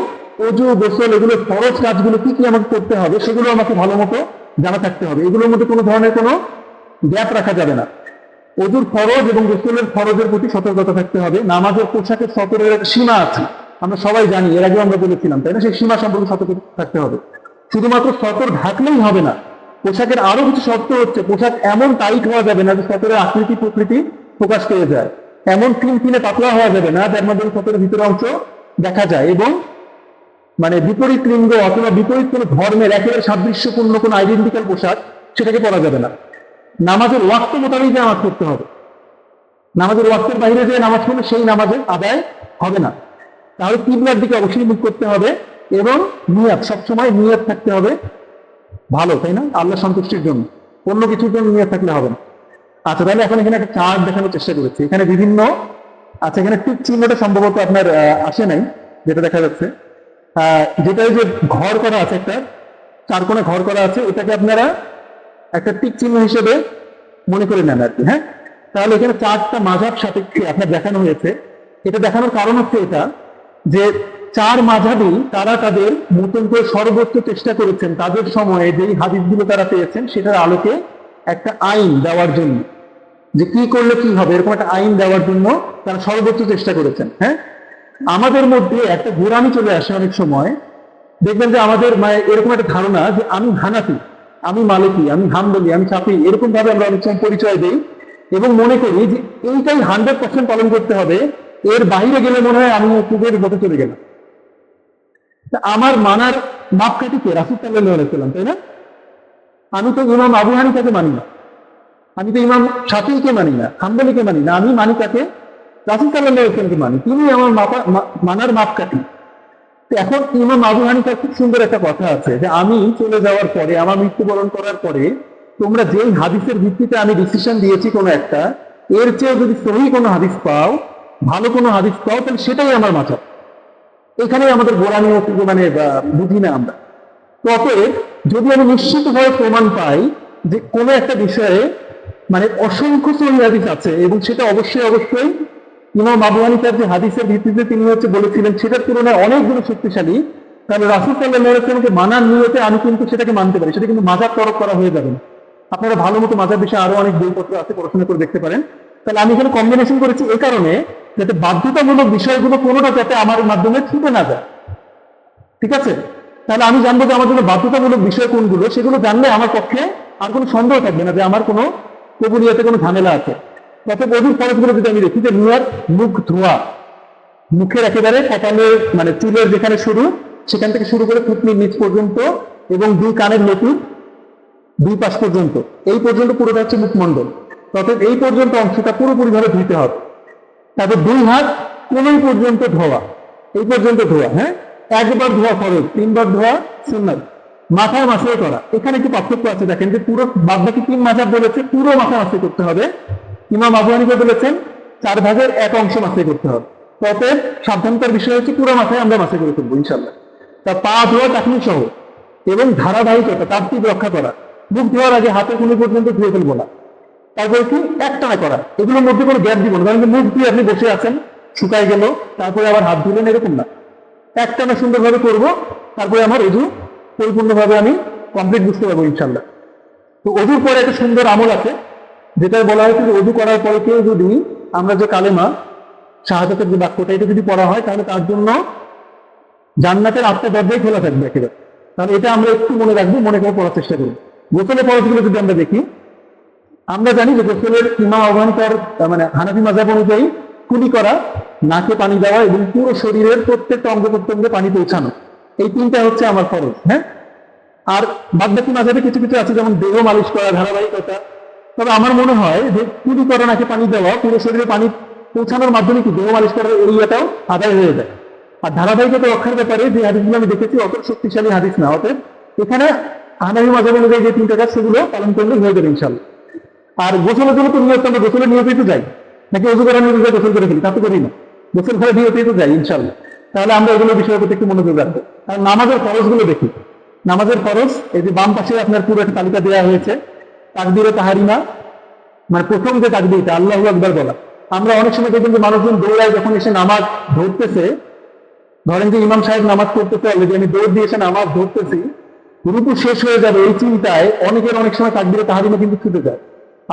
অজু, গোসল, এগুলো ফরজ কাজগুলো কি কি আমাকে করতে হবে সেগুলো আমাকে ভালো মতো জানা থাকতে হবে। এগুলোর মধ্যে কোনো ধরনের কোনো গ্যাপ রাখা যাবে না। অজুর ফরজ এবং গোসলের ফরজের প্রতি সতর্কতা থাকতে হবে। নামাজের পোশাকের সতরের একটা সীমা আছে, আমরা সবাই জানি, এর আগে আমরা বলেছিলাম, তাই না? সেই সীমা সম্পর্কে সতর্ক থাকতে হবে। শুধুমাত্র সতর ঢাকলেই হবে না, পোশাকের আরো কিছু শর্ত হচ্ছে, পোশাক এমন টাইট হওয়া যাবে না যে সতরের আকৃতি প্রকৃতি প্রকাশ পেয়ে যায়, এমন ফিনে পাতলা হওয়া যাবে না যার মাধ্যমে সতরের ভিতরের অংশ দেখা যায়, এবং মানে বিপরীত লিঙ্গ অথবা বিপরীত কোনো ধর্মের একেবারে সাদৃশ্যপূর্ণ কোনো আইডেন্টিক্যাল পোশাক সেটাকে পরা যাবে না। নামাজের ওয়াক্ত মোতাবেক নামাজ পড়তে হবে, নামাজের ওয়াক্তের বাইরে যে নামাজ পড়লে সেই নামাজের আদায় হবে না। তাহলে কিবলার দিকে অবশ্যই মুখ করতে হবে এবং নিয়ত, সবসময় নিয়ত থাকতে হবে ভালো, তাই না? আল্লাহ সন্তুষ্টির জন্য, অন্য কিছুর জন্য নিয়ত থাকলে হবে না। আচ্ছা, তাহলে এখন এখানে একটা চার্ট দেখানোর চেষ্টা করেছি, এখানে বিভিন্ন, আচ্ছা এখানে টিক চিহ্নটা সম্ভবত আপনার আসে নাই, যেটা দেখা যাচ্ছে, যেটা যে ঘর করা আছে, একটা চার কোণে ঘর করা আছে, এটাকে আপনারা একটা টিক চিহ্ন হিসেবে মনে করে নেন আর কি। হ্যাঁ, তাহলে এখানে 4টা মাযহাব সাপেক্ষে আপনার দেখানো হয়েছে। এটা দেখানোর কারণ হচ্ছে এটা যে 4 মাযহাবই তারা তাদের মতন করে সর্বোচ্চ চেষ্টা করেছেন তাদের সময়ে যেই হাদিসগুলো তারা পেয়েছেন সেটার আলোকে একটা আইন দেওয়ার জন্য, যে কি করলে কি হবে এরকম একটা আইন দেওয়ার জন্য তারা সর্বোচ্চ চেষ্টা করেছেন। হ্যাঁ, আমাদের মধ্যে একটা গোড়ামি চলে আসে অনেক সময়, দেখবেন যে আমাদের এরকম একটা ধারণা যে আমি হানাফি, আমি মালিকি, আমি হাম্বলি, আমি শাফি, এরকম ভাবে আমরা অনেক সময় পরিচয় দিই এবং মনে করি যে এইটাই 100% পালন করতে হবে, এর বাইরে গেলে মনে হয় আমি কুকুরের মতো চলে গেলাম। আমার মানার মাপকাঠি কে? রাসূল সাল্লাল্লাহু আলাইহি ওয়াসাল্লাম, তাই না? আমি তো ইমাম আবু হানিফাকে মানি না, আমি তো ইমাম শাফিঈকে মানি না, হাম্বলিকে মানি না, আমি মানি কাকে? রাসূল সাল্লাল্লাহু আলাইহি ওয়াসাল্লামকে মানি, তিনি আমার মানার মাপকাঠি। এখন ইমাম আবু হানিফার খুব সুন্দর একটা কথা আছে যে আমি চলে যাওয়ার পরে, আমার মৃত্যুবরণ করার পরে তোমরা যেই হাদিসের ভিত্তিতে আমি ডিসিশন দিয়েছি কোনো একটা, এর চেয়ে যদি সহি কোনো হাদিস পাও, ভালো কোনো হাদিস পাও, তাহলে সেটাই আমার মাঝাব। এখানেই আমাদের গোড়ামি মানে বুঝি না আমরা। তো অতএব যদি আমি নিশ্চিতভাবে প্রমাণ পাই যে কোনো একটা বিষয়ে মানে অসংখ্য সহি হাদিস আছে, এবং সেটা অবশ্যই অবশ্যই ইমাম আবু হানিফার যে হাদিসের ভিত্তিতে তিনি বলেছিলেন সেটার তুলনায় অনেক গুণ শক্তিশালী, তাহলে রাসূল সাল্লাল্লাহু আলাইহি ওয়াসাল্লামকে মানার নিয়তে আমি কিন্তু সেটাকে মানতে পারি। সেটা কিন্তু মাযহাব তরক করা হয়ে যাবে না। আপনারা ভালো মতো মাযহাব বিষয়ে আরো অনেক বইপত্র আছে, পড়াশোনা করে দেখতে পারেন। তাহলে আমি এখানে কম্বিনেশন করেছি এই কারণে, যাতে বাধ্যতামূলক বিষয়গুলো কোনোটা যাতে আমার মাধ্যমে ছুটে না যায়। ঠিক আছে? তাহলে আমি জানবো যে আমার জন্য বাধ্যতামূলক বিষয় কোনগুলো, সেগুলো জানলে আমার পক্ষে আর কোনো সন্দেহ থাকবে না যে আমার কোনো কবুলিয়াতে কোনো ঝামেলা আছে। তবে অজুর ফরজগুলো যদি আমি দেখি, যে মুখ ধোয়া, মুখের একেবারে কপালের মানে চুলের যেখানে শুরু, সেখান থেকে শুরু করে থুতনির নিচ পর্যন্ত, এবং দুই কানের লতিফ দুই পাশ পর্যন্ত, এই পর্যন্ত পুরোটা হচ্ছে মুখমণ্ডল। অর্থাৎ এই পর্যন্ত অংশটা পুরোপুরি ভাবে ধুতে হবে। তারপর দুই হাত কোনোই পর্যন্ত ধোয়া, এই পর্যন্ত ধোয়া, হ্যাঁ, একবার ধোয়া ফরজ, তিনবার ধোয়া সুন্নাত। মাথায় মাসাই করা, এখানে একটু পার্থক্য আছে। দেখেন যে পুরো বাদবাকি তিন মাথায় বলেছে পুরো মাথা মাসাই করতে হবে, ইমাম আবু হানিফা বলেছেন 1/4 মাসাই করতে হবে। তবে সাবধানতার বিষয় হচ্ছে পুরো মাথায় আমরা মাসাই করে ফেলবো ইনশাল্লাহ। তা পা ধোয়া টাকনি সহ, এবং ধারাবাহিকতা তারটিব রক্ষা করা। মুখ ধোয়ার আগে হাতের কুনি পর্যন্ত ধুয়ে ফেলবো না। তারপরে কি একটানা করা, এগুলোর মধ্যে কোনো গ্যাপ দিব না। কারণ মুখ দিয়ে আপনি বসে আছেন, শুকায় গেল, তারপরে আবার হাত ধুলেন, এরকম না। একটানা সুন্দরভাবে করব, তারপরে আমার অজু পরিপূর্ণভাবে আমি কমপ্লিট বুঝতে পারবো ইনশাল্লাহ। তো অজুর পরে একটা সুন্দর আমল আছে, যেটা বলা হয়েছে যে অজু করার পরে কেউ যদি আমরা যে কালেমা শাহাদাতের যে বাক্যটা, এটা যদি পড়া হয়, তাহলে তার জন্য জান্নাতের 8টা দরজাই খোলা থাকবে একেবারে। তাহলে এটা আমরা একটু মনে রাখবো, মনে করে পড়ার চেষ্টা করবো। গোসলের ফরজগুলো যদি আমরা দেখি, আমরা জানি যে গোসলের ইমাম আবু হানিফার মানে হানাফি মাযহাব অনুযায়ী কুলি করা, নাকে পানি দেওয়া, এবং পুরো শরীরের প্রত্যেকটা অঙ্গ প্রত্যঙ্গে পানি পৌঁছানো, এই তিনটা হচ্ছে আমার ফরজ। হ্যাঁ, আর বাদবাকি মাযহাবে কিছু কিছু আছে, যেমন দেহ মালিশ করা, ধারাবাহিকতা। তবে আমার মনে হয় যে কুলি করা, নাকে পানি দেওয়া, পুরো শরীরে পানি পৌঁছানোর মাধ্যমে কি দেহ মালিশ করার এরিয়াটাও আদায় হয়ে যায়। আর ধারাবাহিকতা রক্ষার ব্যাপারে যে হাদিসগুলো আমি দেখেছি অত শক্তিশালী হাদিস না। অতএব এখানে হানাফি মাযহাব অনুযায়ী যে তিনটা কাজ, সেগুলো পালন করলে হয়ে যাবে ইনশাল্লাহ। আর গোসলের জন্য তো নিয়ত, আমরা গোসলের নিয়তেই তো যাই, নাকি অজু করার নিয়তে গোসল করে ফেলি? তা তো করি না, গোসল করে নিয়তেই তো যাই ইনশাল্লাহ। তাহলে আমরা এগুলো বিষয়ের প্রতি একটু মনোযোগ রাখবো। আর নামাজের ফরজগুলো দেখি। নামাজের ফরজ, এই যে বাম পাশে আপনার পুরো একটা তালিকা দেওয়া হয়েছে। তাকবীরে তাহারিমা, মানে প্রথম যে তাকবীরটা, আল্লাহু আকবার বলা। আমরা অনেক সময় দেখবেন যে মানুষজন দৌড়ায়, যখন এসে নামাজ ধরতেছে, ধরেন যে ইমাম সাহেব নামাজ পড়তেছে, অলরেডি আমি দৌড় দিয়ে এসে নামাজ ধরতেছি, রুকু শেষ হয়ে যাবে, এই চিন্তায় অনেকের অনেক সময় তাকবীরে তাহারিমা কিন্তু ছুটে যায়।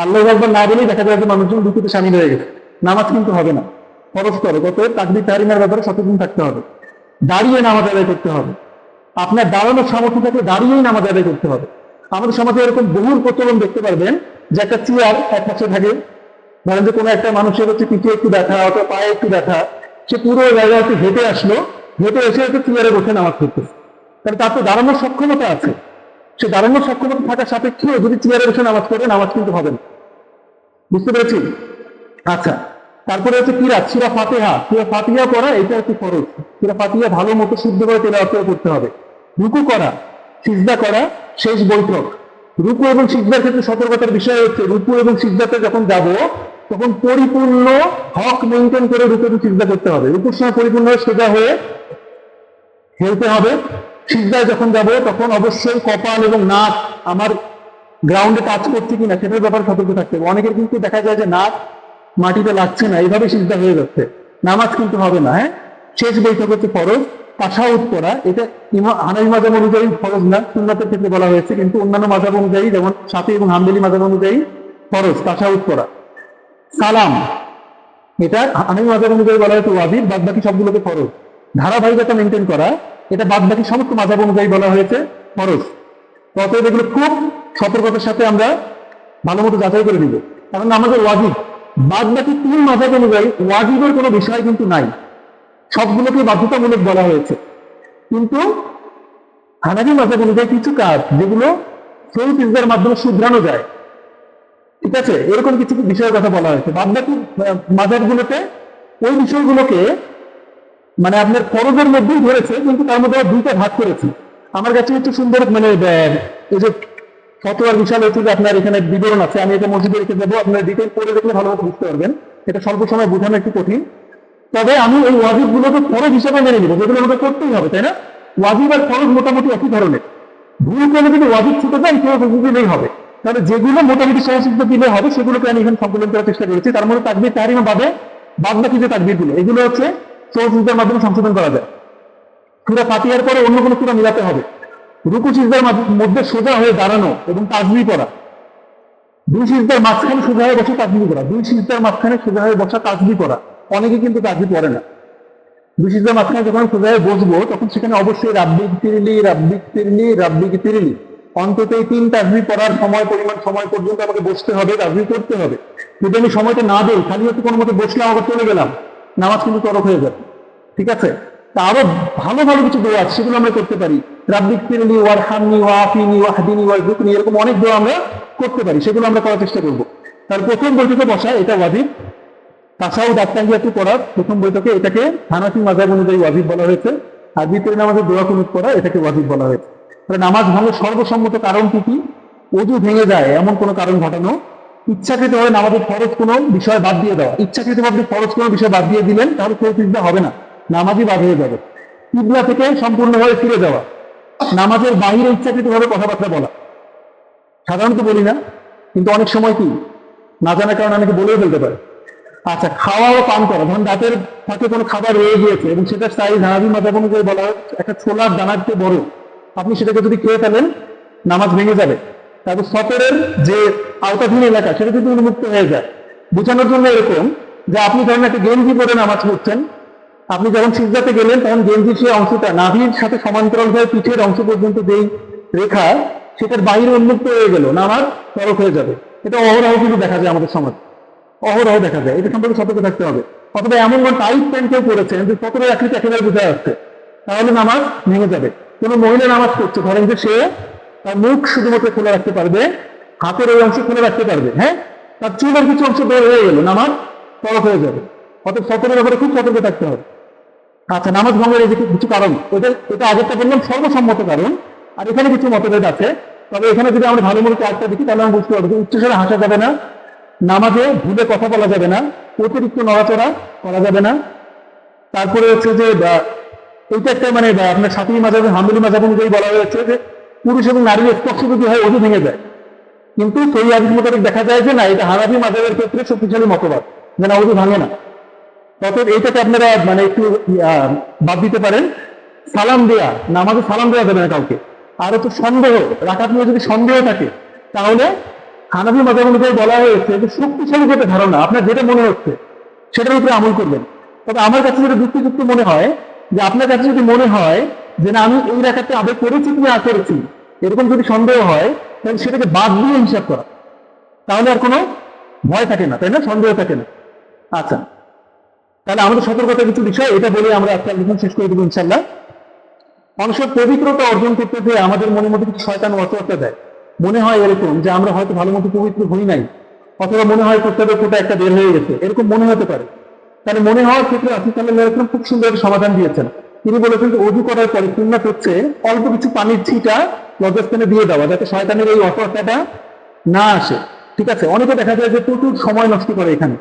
আল্লাহু আকবার না বলেই দেখা যায় যে মানুষজন রুকুতে শামিল হয়ে গেছে। নামাজ কিন্তু হবে না, ফরজ করে। অতএব তাকবীর তাহরিমের ব্যাপারে সচেতন থাকতে হবে। দাঁড়িয়ে নামাজ আদায় করতে হবে। আপনার দাঁড়ানোর সামর্থ্য থাকলে দাঁড়িয়েই নামাজ আদায় করতে হবে। আমাদের সমাজে এরকম বহুল প্রচলন দেখতে পারবেন যে একটা চেয়ার এক পাশে থাকে, ধরেন যে কোনো একটা মানুষের হচ্ছে পিঠে একটু ব্যথা অথবা পায়ে একটু ব্যথা, সে পুরো জায়গায় একটু হেঁটে আসলো, হেঁটে এসে একটু চেয়ারে বসে নামাজ পড়তেছে। তাহলে তার তো দাঁড়ানোর সক্ষমতা আছে, সে দাঁড়ানোর সক্ষমতা থাকার সাপেক্ষেও যদি চেয়ারে বসে নামাজ পড়ে, নামাজ কিন্তু হবে না। বুঝতে পেরেছি? আচ্ছা, তারপরে হচ্ছে কিরাত, সূরা ফাতিহা। সূরা ফাতিহা পড়া, এটা হচ্ছে ফরজ। সূরা ফাতিহা ভালো মতো শুদ্ধ করে তেলাওয়াত করতে হবে। রুকু করা, সিজদা করা, শেষ বৈঠক। রুকু এবং সিজদার ক্ষেত্রে সতর্কতার বিষয় হচ্ছে, রুকু এবং সিজদাতে যখন যাব, তখন পরিপূর্ণ হক মেনটেন করে রুকু এবং সিজদা করতে হবে। রুকুর সময় পরিপূর্ণ সোজা হয়ে হেলতে হবে। সিজদায় যখন যাব, তখন অবশ্যই কপাল এবং নাক আমার গ্রাউন্ডে টাচ করছে কিনা সেটার ব্যাপারে সতর্ক থাকতে হবে। অনেকের কিন্তু দেখা যায় যে নাক মাটিতে লাগছে না, এইভাবে সিজদা হয়ে যাচ্ছে, নামাজ কিন্তু হবে না। হ্যাঁ, শেষ বৈঠক হচ্ছে ফরজ। তাশাহুদ করা, এটা হানাফি মাযহাব অনুযায়ী ফরজ না, সুন্নাতের ক্ষেত্রে বলা হয়েছে, কিন্তু অন্যান্য মাযহাব অনুযায়ী, যেমন শাফিঈ এবং হাম্বলি মাযহাব অনুযায়ী ফরজ তাশাহুদ করা। সালাম, এটা হানাফি মাযহাব অনুযায়ী বলা হয়েছে ওয়াজিব, বাদ বাকি সবগুলোকে ফরজ। ধারাবাহিকতা মেনটেন করা, এটা বাদ বাকি সমস্ত মাযহাব অনুযায়ী বলা হয়েছে ফরজ। অতএব এগুলো খুব সতর্কতার সাথে আমরা ভালো মতো যাচাই করে নিব, কারণ আমাদের ওয়াজিব। বাদ বাকি 3 মাযহাব অনুযায়ী ওয়াজিবের কোনো বিষয় কিন্তু নাই, সবগুলোকে বাধ্যতামূলক বলা হয়েছে। কিন্তু হানাফি মাযহাব অনুযায়ী কিছু কাজ যেগুলো সহিহ সিজদার মাধ্যমে শুধরানো যায়, ঠিক আছে, এরকম কিছু বিষয়ের কথা বলা হয়েছে। বাদ বাকি মাযহাবগুলোতে ওই বিষয়গুলোকে মানে আপনার ফরজের মধ্যেই ধরেছে, কিন্তু তার মধ্যে দুইটা ভাগ করেছে। আমার কাছে একটু সুন্দর মানে এই যে শত আর বিশাল হচ্ছে যে আপনার এখানে বিবরণ আছে, আমি এটা মসজিদে রেখে দেবো, আপনার ডিটেল পড়ে দেখলে ভালোভাবে বুঝতে পারবেন। এটা স্বল্প সময় বোঝানো একটু কঠিন, তবে আমি এই ওয়াজিব গুলোকে ফরজ হিসেবে মেনে নিবো, যেগুলো আমাদের করতেই হবে, তাই না? ওয়াজিব আর ফরজ মোটামুটি একই ধরনের। ভুল করে যদি ওয়াজিব ছুটে যায় সেগুলো দিলেই হবে, তাহলে যেগুলো মোটামুটি সহযোগিতা দিলে হবে সেগুলোকে আমি এখানে সংকলন করার চেষ্টা করেছি। তার মধ্যে তাকবীর তাহরিমা বাদে বাদ বাকি যে তাকবীর গুলো, এগুলো হচ্ছে সহযোগিতার মাধ্যমে সংশোধন করা যায়। সূরা ফাতিহার পরে অন্য কোনো সূরা মিলাতে হবে। রুকু সিজদার মধ্যে সোজা হয়ে দাঁড়ানো এবং তাসবিহ পড়া, দুই সিজদার মাঝখানে সোজা হয়ে বসে তাসবিহ করা, দুই সিজদার মাঝখানে সোজা হয়ে বসা তাসবিহ করা। অনেকে কিন্তু তাসবিহ পড়ে না। দুই সিজদার মাঝখানে যখন সোজা হয়ে বসবো তখন সেখানে অবশ্যই রাব্বিক ফিরলি রাব্বিক ফিরলি রাব্বিক ফিরলি অন্তত এই 3 তাসবিহ পড়ার সময় পর্যন্ত আমাকে বসতে হবে, তাসবিহ করতে হবে। যদি আমি সময়টা না দিই, খালি হচ্ছে কোনো মতে বসলাম আবার চলে গেলাম, নামাজ কিন্তু তরক হয়ে যাবে। ঠিক আছে? তা আরো ভালো ভালো কিছু দোয়া আছে, সেগুলো আমরা করতে পারি। রাব্বিক ফিরলি ওয়ারহামনি ওয়াফিনি ওয়াহদিনি ওয়ারযুকনি, এরকম অনেক দোয়া আমরা করতে পারি, সেগুলো আমরা করার চেষ্টা করবো। তার প্রথম বৈঠকে বসা এটা ওয়াজিব। তাছাড়াও দাঁড়িয়ে পড়ার প্রথম বৈঠকে এটাকে হানাফি মাযহাব অনুযায়ী ওয়াজিব বলা হয়েছে, আর বিতরে নামাজে দোয়া কুনুত করা এটাকে ওয়াজিব বলা হয়েছে। তাহলে নামাজ ভাঙার সর্বসম্মত কারণ কি? ওযু ভেঙে যায় এমন কোনো কারণ ঘটানো, ইচ্ছাকৃতভাবে নামাজের ফরজ কোনো বিষয় বাদ দিয়ে দেওয়া। ইচ্ছাকৃতভাবে ফরজ কোনো বিষয় বাদ দিয়ে দিলেন তাহলে কেউ সিজদা হবে না, নামাজই বাদ হয়ে যাবে। কিবলা থেকে সম্পূর্ণভাবে ফিরে যাওয়া, নামাজের বাহিরে ইচ্ছাকৃতভাবে কথাবার্তা বলা, সাধারণত বলি না, কিন্তু অনেক সময় কি না জানার কারণে অনেকে বলেও ফেলতে পারে। আচ্ছা, খাওয়া ও পান করা, ধরুন রাতের ফাঁকে কোনো খাবার রয়ে গিয়েছে এবং সেটা সাইজ হানাফি মাযহাব অনুযায়ী বলা হয় একটা ছোলার দানার চেয়ে বড়, আপনি সেটাকে যদি খেয়ে ফেলেন নামাজ ভেঙে যাবে। তারপর সফরের যে আওতাধীন এলাকা সেটা কিন্তু উন্মুক্ত হয়ে যায়। বোঝানোর জন্য এরকম যে আপনি ধরেন একটা গেঞ্জি পরে নামাজ পড়ছেন, আপনি যখন সিজদাতে গেলেন তখন গেঞ্জির সেই অংশটা নাভির সাথে সমান্তরাল হয়ে পিঠের অংশ পর্যন্ত যেই রেখা সেটার বাইরে উন্মুক্ত হয়ে গেল, নামাজ তরক হয়ে যাবে। এটা অহরহ কিন্তু দেখা যায় আমাদের সমাজ, অহরহ দেখা যায়। এটা সম্পর্কে সতর্ক থাকতে হবে। অথবা এমন কোন টাইট প্যান্ট কেউ পড়েছেন যে সতেরো আকৃতি একেবারে বোঝা যাচ্ছে, তাহলে নামাজ ভেঙে যাবে। কোনো মহিলা নামাজ পড়ছে, ধরেন যে সে তার মুখ শুধুমাত্র খুলে রাখতে পারবে, হাতের ওই অংশ খুলে রাখতে পারবে, হ্যাঁ, তার চুলের কিছু অংশ বের হয়ে গেল, নামাজ তরক হয়ে যাবে। অর্থাৎ সতরের ব্যাপারে খুব সতর্ক থাকতে হবে। আচ্ছা, নামাজ ভঙ্গের এই যে কিছু কারণ, এটা আগেরটা বললাম সর্বসম্মত কারণ, আর এখানে কিছু মতভেদ আছে। তবে এখানে যদি আমরা ভালো মতো একটা দেখি তাহলে আমরা বুঝতে পারবো যে উচ্চস্বরে হাসা যাবে না, নামাজে ভুলে কথা বলা যাবে না, অতিরিক্ত নড়াচড়া করা যাবে না। তারপরে হচ্ছে যে এইটা একটা মানে আপনার শাফিঈ মাযহাব হাম্বলী মাযহাব অনুযায়ী বলা হয়েছে যে পুরুষ এবং নারীর স্পর্শ যদি হয় ওযু ভেঙে যায়। কিন্তু সেই হাদিস মোতাবেক দেখা যায় যে না, এটা হানাফি মাযহাবের ক্ষেত্রে শক্তিশালী মতবাদ যে না, ওযু ভাঙে না। তবে এইটাকে আপনারা মানে একটু বাদ দিতে পারেন। সালাম দেয়া, নামাজে সালাম দেওয়া যাবে না কাউকে। আর হচ্ছে সন্দেহ, রাকাত নিয়ে যদি সন্দেহ থাকে তাহলে হানাফি মাযহাব অনুযায়ী বলা হয়েছে যে শক্তিশালী যেটা ধারণা, আপনার যেটা মনে হচ্ছে সেটার উপরে আমল করবেন। তবে আমার কাছে যেটা যুক্তিযুক্ত মনে হয় যে আপনার কাছে যদি মনে হয় যে না, আমি এই রাকাতে আগে করেছি কি না করেছি, এরকম যদি সন্দেহ হয় তাহলে সেটাকে বাদ দিয়ে হিসাব করা, তাহলে আর কোনো ভয় থাকে না, তাই না, সন্দেহ থাকে না। আচ্ছা, তাহলে আমাদের সতর্কতার কিছু বিষয় এটা বলে আমরা আজকে আলোচনা শেষ করে দেবো ইনশাল্লাহ। মানুষের পবিত্রতা অর্জন করতে গিয়ে আমাদের মনের মধ্যে কিছু শয়তান ওয়াসওয়াসা দেয়। মনে হয় এরকম যে আমরা হয়তো ভালো মতো পবিত্র হই নাই, অথবা মনে হয় প্রত্যেকের ফোঁটা একটা বের হয়ে গেছে, এরকম মনে হতে পারে। তাহলে মনে হওয়ার ক্ষেত্রে রাসূল সাল্লাল্লাহু আলাইহি ওয়াসাল্লাম খুব সুন্দর সমাধান দিয়েছেন। তিনি বলেছেন যে ওযু করার পরে সুন্নাত হচ্ছে অল্প কিছু পানির ছিটা লজ্জাস্থানে দিয়ে দেওয়া, যাতে শয়তানের এই ওয়াসওয়াসাটা না আসে। ঠিক আছে? অনেকে দেখা যায় যে প্রচুর সময় নষ্ট করে এখানে।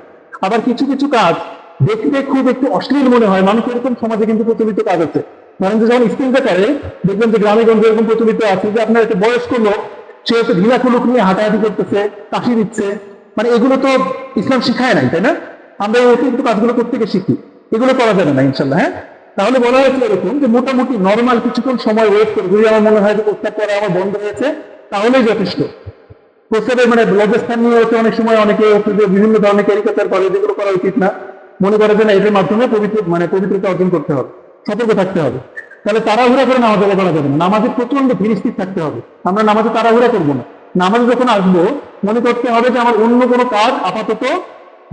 আবার কিছু কিছু কাজ দেখতে খুব একটু অশ্লীল মনে হয়, মানুষ এরকম সমাজে কিন্তু প্রচলিত কাজ আছে। ধরেন যে যখন স্ত্রীতে করে, দেখবেন যে গ্রামে গঞ্জে এরকম প্রচলিত আছে যে আপনার একটা বয়স্ক লোক, সে হচ্ছে ঢিলা কুলুক নিয়ে হাঁটাহাঁটি করতেছে, কাশি দিচ্ছে, মানে এগুলো তো ইসলাম শিখায় নাই, তাই না? আমরা এই অতিরিক্ত কাজগুলো প্রত্যেকে শিখি, এগুলো করা যাবে না ইনশাল্লাহ। হ্যাঁ, তাহলে বলা হয়েছে এরকম যে মোটামুটি নর্মাল কিছুক্ষণ সময় ওয়েট করে, যদি আমার মনে হয় যে প্রস্তাব করা আমার বন্ধ হয়েছে তাহলেই যথেষ্ট। প্রস্তাবের মানে লজ্জাস্থান নিয়ে হচ্ছে অনেক সময় অনেকে হচ্ছে যে বিভিন্ন ধরনের ক্যারিকেচার করে, যেগুলো করা উচিত না। মনে করে যে না, এটার মাধ্যমে পবিত্রতা অর্জন করতে হবে, সতর্ক থাকতে হবে। তাহলে তাড়াহুড়া করে নামাজ আদায় করা যাবে না, নামাজে প্রচন্ড ধীরস্থির থাকতে হবে। আমরা নামাজে তাড়াহুড়া করবো না। নামাজে যখন আসবো মনে করতে হবে যে আমার অন্য কোনো কাজ আপাতত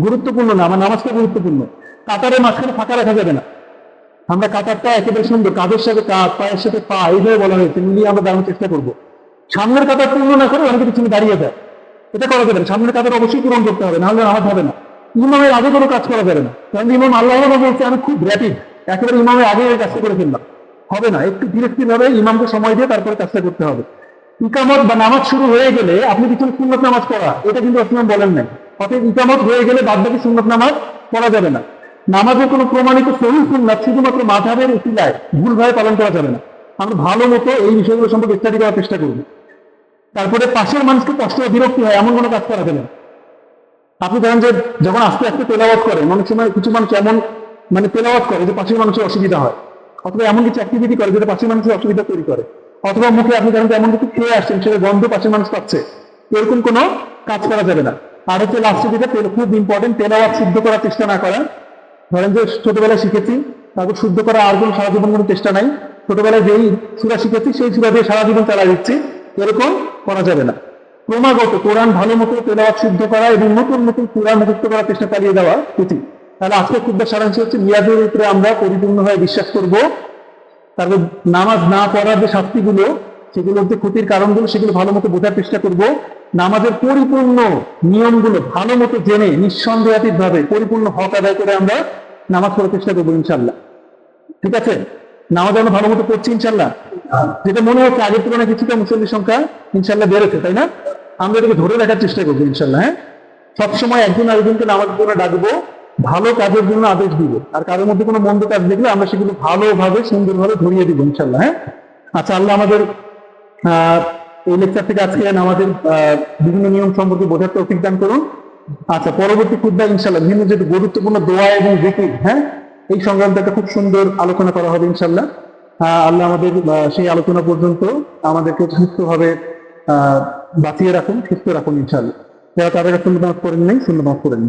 গুরুত্বপূর্ণ না, আমার নামাজটা গুরুত্বপূর্ণ। কাতারের মাঝখানে ফাঁকা রাখা যাবে না। আমরা কাতারটা একেবারে সুন্দর, কাঁধের সাথে কাঁধ, পায়ের সাথে পা, এইভাবে বলা হয়েছে, মিলিয়ে আমরা দাঁড়ানোর চেষ্টা করবো। সামনের কাতার পূর্ণ না করে অনেকে পিছনে দাঁড়িয়ে যায়, এটা করা যাবে না। সামনের কাতার অবশ্যই পূরণ করতে হবে, নাহলে নামাজ হবে না। ইমামের আগে কোনো কাজ করা যাবে না, কারণ ইমাম আল্লাহ বলছে আমি খুব র্যাপিড, একেবারে ইমামের আগে এই কাজটা করে ফেললাম, হবে না। একটু ধীরে ধীরে ভাবে ইমামকে সময় দিয়ে তারপরে কাজটা করতে হবে। ইকামত বা নামাজ শুরু হয়ে গেলে আপনি পিছনে সুন্নত নামাজ পড়া, এটা কিন্তু আপনি বলেন নাই। অতএব ইকামত হয়ে গেলে বাদ বাকি সুন্নত নামাজ পড়া যাবে না। নামাজের কোনো প্রমাণিত সহি সুন্নাত শুধুমাত্র মাযহাবের উসিলায় ভুলভাবে পালন করা যাবে না। আমরা ভালো মতো এই বিষয়গুলো সম্পর্কে স্টাডি করার চেষ্টা করব। তারপরে পাশের মানুষকে কষ্ট বা বিরক্তি হয় এমন কোনো কাজ করা যাবে না। আপনি ধরেন যে যখন আস্তে আস্তে তেলাওয়াত করে, অনেক সময় কিছু মানুষ এমন তেলাওয়াত করে যে পাশের মানুষের অসুবিধা হয়, অথবা এমন কিছু অ্যাক্টিভিটি করে যেটা পাশের মানুষের অসুবিধা তৈরি করে, অথবা মুখে আপনি ধরেন এমন কিছু খেয়ে আসছেন সেটা গন্ধ পাশের মানুষ পাচ্ছে, এরকম কোনো কাজ করা যাবে না। আর হচ্ছে লাস্টে যেটা খুব ইম্পর্টেন্ট, তেলাওয়াত শুদ্ধ করার চেষ্টা না করা। ধরেন যে ছোটবেলায় শিখেছি, তারপর শুদ্ধ করা আর কোনো সারা জীবন কোনো চেষ্টা নাই, ছোটবেলায় যেই সূরা শিখেছি সেই সূরা দিয়ে সারা জীবন চালা দিচ্ছি, এরকম করা যাবে না। ক্রমাগত কোরআন ভালো মতো তেলাওয়াত শুদ্ধ করা এবং নতুন নতুন সূরা মুখস্থ করার চেষ্টা চালিয়ে যাওয়া উচিত। তাহলে আজকে খুব সারাংশ হচ্ছে মিলাদের উপরে আমরা পরিপূর্ণভাবে বিশ্বাস করব। তারপর নামাজ না পড়ার যে শাস্তিগুলো, সেগুলোর যে ক্ষতির কারণগুলো, সেগুলো ভালো মতো বোঝার চেষ্টা করব। নামাজের পরিপূর্ণ নিয়মগুলো ভালো মতো জেনে নিঃসন্দেহাতীত ভাবে পরিপূর্ণ হক আদায় করে আমরা নামাজ পড়ার চেষ্টা করবো ইনশাল্লাহ। ঠিক আছে? নামাজ আমরা ভালো মতো পড়ছি ইনশাল্লাহ। যেটা মনে হচ্ছে আগের তুলনায় কিছুটা মুসল্লির সংখ্যা ইনশাল্লাহ বেড়েছে, তাই না? আমরা এটাকে ধরে রাখার চেষ্টা করবো ইনশাল্লাহ। হ্যাঁ, সবসময় একজন আরেকজনকে নামাজের জন্য ডাকবো, ভালো কাজের জন্য আদেশ দিব, আর কারোর মধ্যে কোনো মন্দ কাজ দেখলে আমরা সেগুলো ভালোভাবে সুন্দরভাবে ধরিয়ে দিব ইনশাল্লাহ। হ্যাঁ, আচ্ছা, আল্লাহ আমাদের এই লেকচার থেকে আজকে আমাদের বিভিন্ন নিয়ম সম্পর্কে বোঝার তৌফিক দান করুন। আচ্ছা, পরবর্তী খুতবা ইনশাল্লাহ বিভিন্ন যে গুরুত্বপূর্ণ দোয়া এবং জিকির, হ্যাঁ, এই সংক্রান্ত একটা খুব সুন্দর আলোচনা করা হবে ইনশাল্লাহ। আল্লাহ আমাদের সেই আলোচনা পর্যন্ত আমাদেরকে সুস্থভাবে বাঁচিয়ে রাখুন, সুস্থ রাখুন ইনশাল্লাহ। যারা তাদের সুন্নত নামাজ পড়েন নাই, সুন্নত নামাজ পড়েন।